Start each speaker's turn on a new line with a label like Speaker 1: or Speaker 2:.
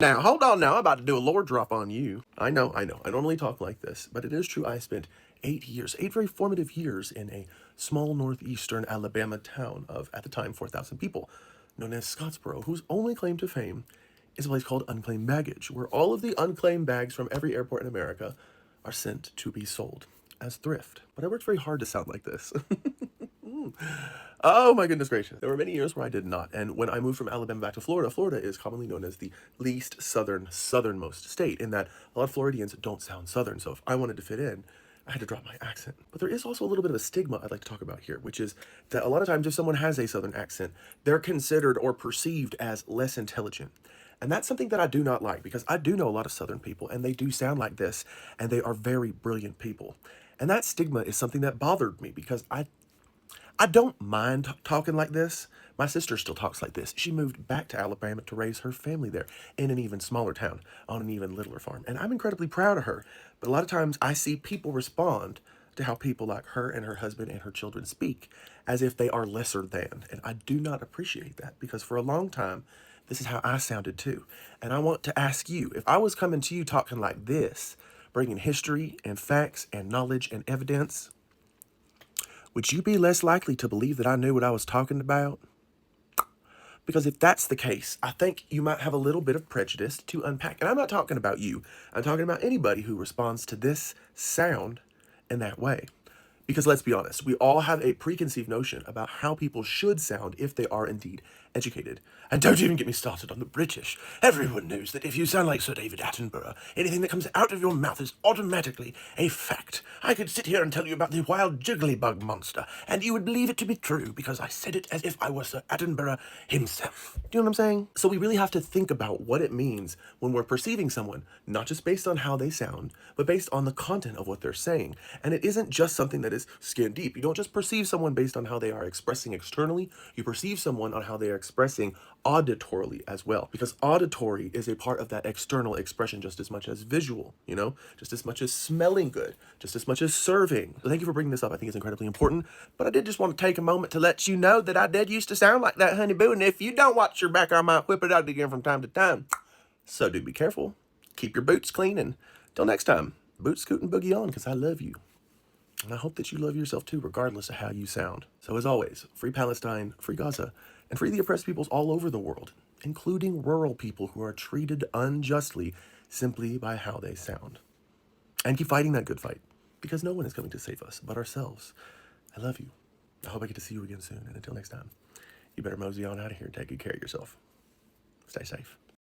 Speaker 1: Now, hold on now. I'm about to do a lore drop on you. I know. I normally talk like this, but it is true. I spent 8 years, 8 very formative years in a small northeastern Alabama town of, at the time, 4,000 people, known as Scottsboro, whose only claim to fame is a place called Unclaimed Baggage, where all of the unclaimed bags from every airport in America are sent to be sold as thrift. But I worked very hard to sound like this. Oh my goodness gracious. There were many years where I did not. And when I moved from Alabama back to Florida, Florida is commonly known as the least southernmost state, in that a lot of Floridians don't sound southern. So if I wanted to fit in, I had to drop my accent. But there is also a little bit of a stigma I'd like to talk about here, which is that a lot of times if someone has a southern accent, they're considered or perceived as less intelligent. And that's something that I do not like, because I do know a lot of southern people and they do sound like this, and they are very brilliant people. And that stigma is something that bothered me, because I don't mind talking like this. My sister still talks like this. She moved back to Alabama to raise her family there in an even smaller town on an even littler farm. And I'm incredibly proud of her. But a lot of times I see people respond to how people like her and her husband and her children speak as if they are lesser than. And I do not appreciate that, because for a long time, this is how I sounded too. And I want to ask you, if I was coming to you talking like this, bringing history and facts and knowledge and evidence, would you be less likely to believe that I knew what I was talking about? Because if that's the case, I think you might have a little bit of prejudice to unpack. And I'm not talking about you. I'm talking about anybody who responds to this sound in that way. Because let's be honest, we all have a preconceived notion about how people should sound if they are indeed educated. And don't even get me started on the British. Everyone knows that if you sound like Sir David Attenborough, anything that comes out of your mouth is automatically a fact. I could sit here and tell you about the wild jigglybug monster, and you would believe it to be true because I said it as if I were Sir Attenborough himself. Do you know what I'm saying? So we really have to think about what it means when we're perceiving someone, not just based on how they sound, but based on the content of what they're saying. And it isn't just something that is skin deep. You don't just perceive someone based on how they are expressing externally. You perceive someone on how they are expressing auditorily as well, because auditory is a part of that external expression just as much as visual, just as much as smelling good, just as much as serving. So thank you for bringing this up. I think it's incredibly important, but I did just want to take a moment to let you know that I did used to sound like that, honey boo, and if you don't watch your back, I might whip it out again from time to time. So do be careful. Keep your boots clean, and till next time, boot scoot and boogie on, because I love you. And I hope that you love yourself too, regardless of how you sound. So as always, free Palestine, free Gaza, and free the oppressed peoples all over the world, including rural people who are treated unjustly simply by how they sound. And keep fighting that good fight, because no one is coming to save us but ourselves. I love you. I hope I get to see you again soon. And until next time, you better mosey on out of here and take good care of yourself. Stay safe.